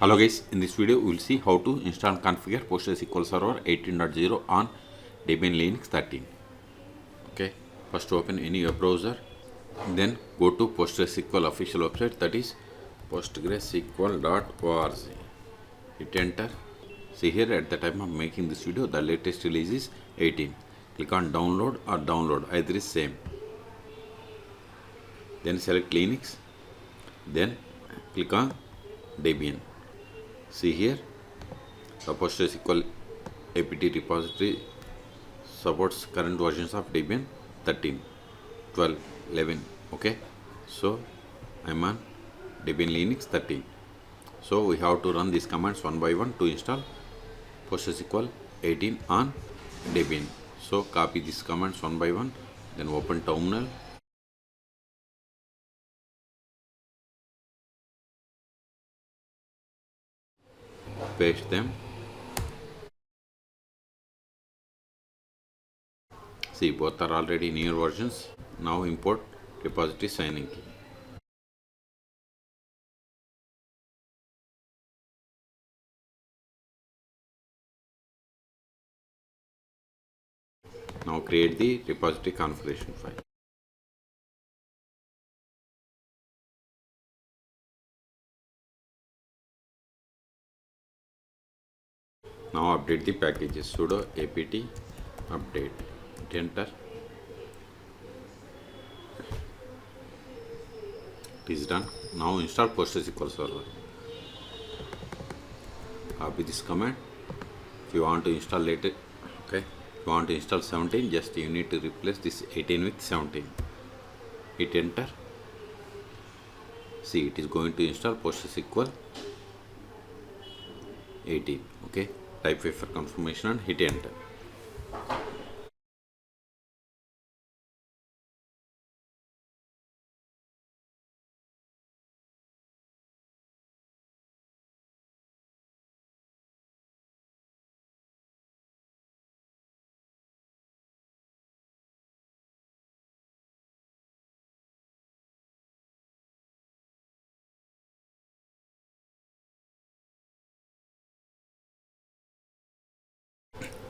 Hello guys, in this video we will see how to install and configure PostgreSQL Server 18.0 on Debian Linux 13. Okay, first open any web browser, then go to PostgreSQL official website, that is postgresql.org. Hit enter. See here, at the time of making this video the latest release is 18. Click on download or download, either is same. Then select Linux, then click on Debian. See here, the PostgreSQL apt repository supports current versions of Debian 13, 12, 11. Okay, so I'm on Debian Linux 13. So we have to run these commands one by one to install PostgreSQL 18 on Debian. So copy these commands one by one, then open terminal. Paste them. See, both are already newer versions. Now import repository signing key. Now create the repository configuration file. Now update the packages. Sudo apt update. Hit enter. It is done. Now install PostgreSQL Server. Copy this command. If you want to install later, okay. If you want to install 17, just you need to replace this 18 with 17. Hit enter. See, it is going to install PostgreSQL 18. Okay. Type for confirmation and hit enter.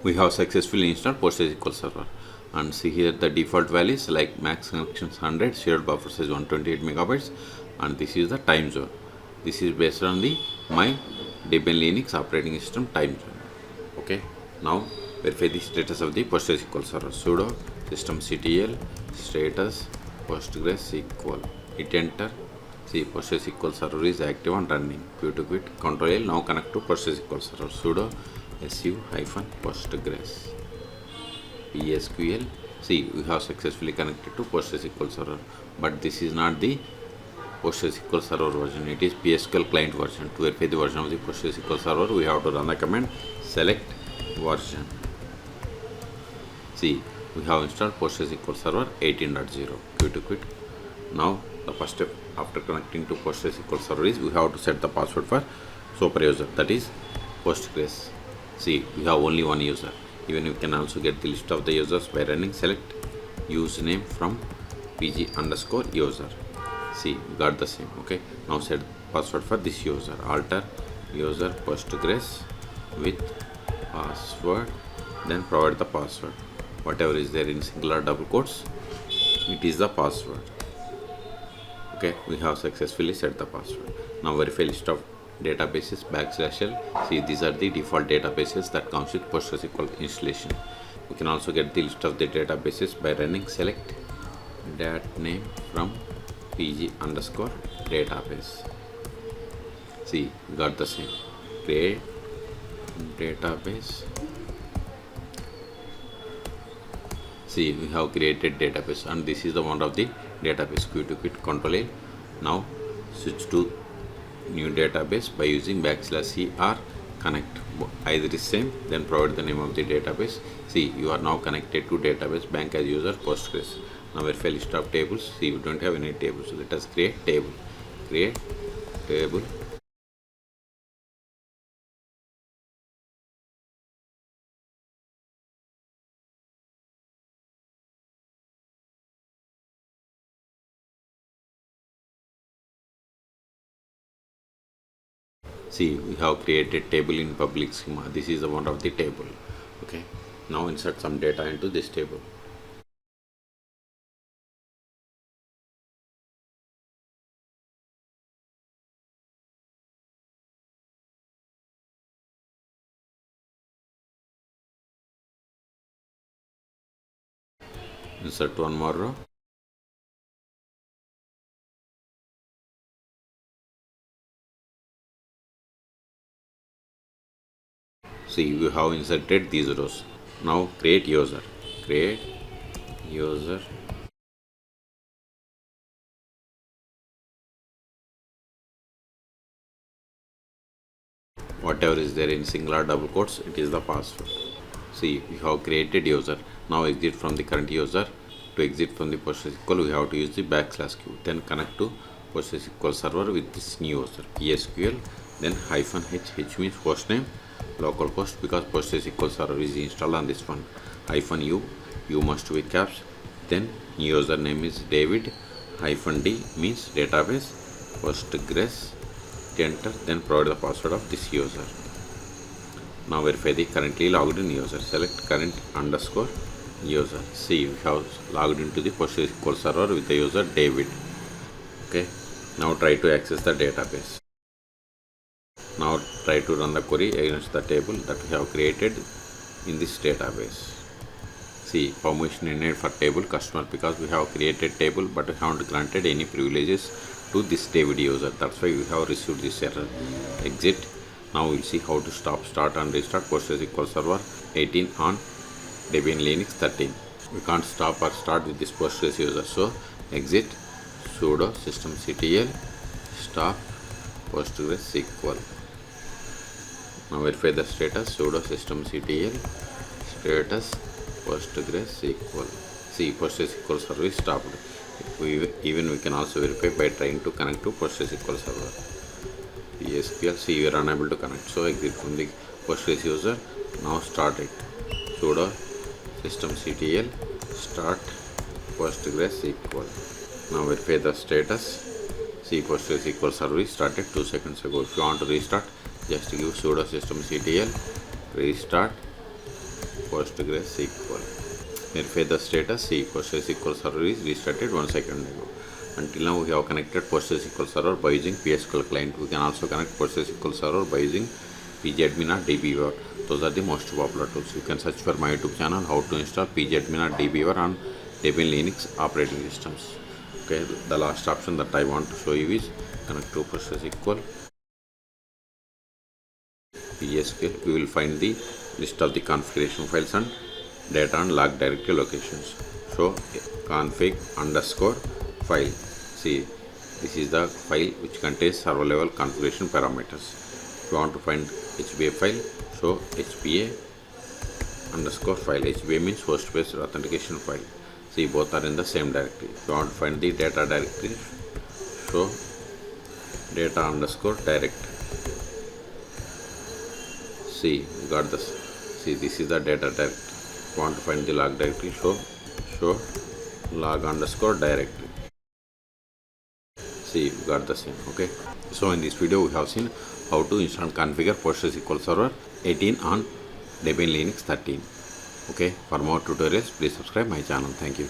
We have successfully installed PostgreSQL Server, and see here the default values like max connections 100, shared buffer size 128 megabytes, and this is the time zone. This is based on the my Debian Linux operating system time zone. Okay, now verify the status of the PostgreSQL Server. Sudo systemctl status PostgreSQL. Hit enter. See, PostgreSQL Server is active and running. Quit to quit. Control L. Now connect to PostgreSQL Server. Sudo su-postgres PSQL. See, we have successfully connected to PostgreSQL Server, but this is not the PostgreSQL Server version. It is PSQL client version. To verify the version of the PostgreSQL Server, we have to run the command select version. See, we have installed PostgreSQL Server 18.0. Quit to quit. Now the first step after connecting to PostgreSQL Server is we have to set the password for super user, that is Postgres. See, we have only one user. Even you can also get the list of the users by running select username from pg_user. See, we got the same. Okay, now set password for this user. Alter user Postgres with password, then provide the password. Whatever is there in single or double quotes, it is the password. Okay, we have successfully set the password. Now verify list of databases /L. See, these are the default databases that comes with PostgreSQL installation. We can also get the list of the databases by running select dat name from pg_database. See, we got the same. Create database. See, we have created database, and this is the one of the database. Quit to quit. Control A. Now switch to new database by using /C or connect. Either is same, then provide the name of the database. See, you are now connected to database bank as user Postgres. Now verify list of tables. See, we don't have any tables, so let us create table. Create table. See, we have created table in public schema. This is the one of the table. Okay. Now insert some data into this table. Insert one more row. See, we have inserted these rows. Now create user. Create user. Whatever is there in single or double quotes, it is the password. See, we have created user. Now exit from the current user. To exit from the PostgreSQL, we have to use the \q. Then connect to PostgreSQL server with this new user, PSQL. Then -h means host name, localhost, because PostgreSQL server is installed on this one. -u must be caps. Then new user name is David. -d means database, Postgres. Enter, then provide the password of this user. Now verify the currently logged in user. Select current underscore user. See, we have logged into the PostgreSQL server with the user David. Okay. Now try to access the database. Now try to run the query against the table that we have created in this database. See, permission needed for table customer, because we have created table but we haven't granted any privileges to this David user. That's why we have received this error. Exit. Now we'll see how to start and restart PostgreSQL server 18 on Debian Linux 13. We can't stop or start with this Postgres user. So exit, sudo systemctl stop PostgreSQL. Now verify the status, sudo systemctl status PostgreSQL. See, PostgreSQL server is stopped. Even we can also verify by trying to connect to PostgreSQL server. PSQL, see, we are unable to connect. So exit from the Postgres user. Now start it. Sudo systemctl start PostgreSQL. Now verify the status. See, PostgreSQL server is started 2 seconds ago. If you want to restart, just give sudo systemctl restart PostgreSQL. Verify the status. See, PostgreSQL server is restarted 1 second ago. Until now we have connected PostgreSQL server by using PSQL client. We can also connect PostgreSQL server by using pgadmin or dbeaver. Those are the most popular tools. You can search for my YouTube channel how to install pgadmin or dbeaver on Debian Linux operating systems. Okay, the last option that I want to show you is connect to PostgreSQL. PSQL, we will find the list of the configuration files and data and log directory locations. So config underscore file. See, this is the file which contains server level configuration parameters. If you want to find HBA file, so HBA underscore file. HBA means host based authentication file. See, both are in the same directory. If you want to find the data directory, so data underscore direct. See, we got this. See, this is the data directory. If you want to find the log directory, so log underscore directory. See, we got the same. Okay. So in this video we have seen how to install and configure PostgreSQL server 18 on Debian Linux 13. Okay. For more tutorials, please subscribe my channel. Thank you.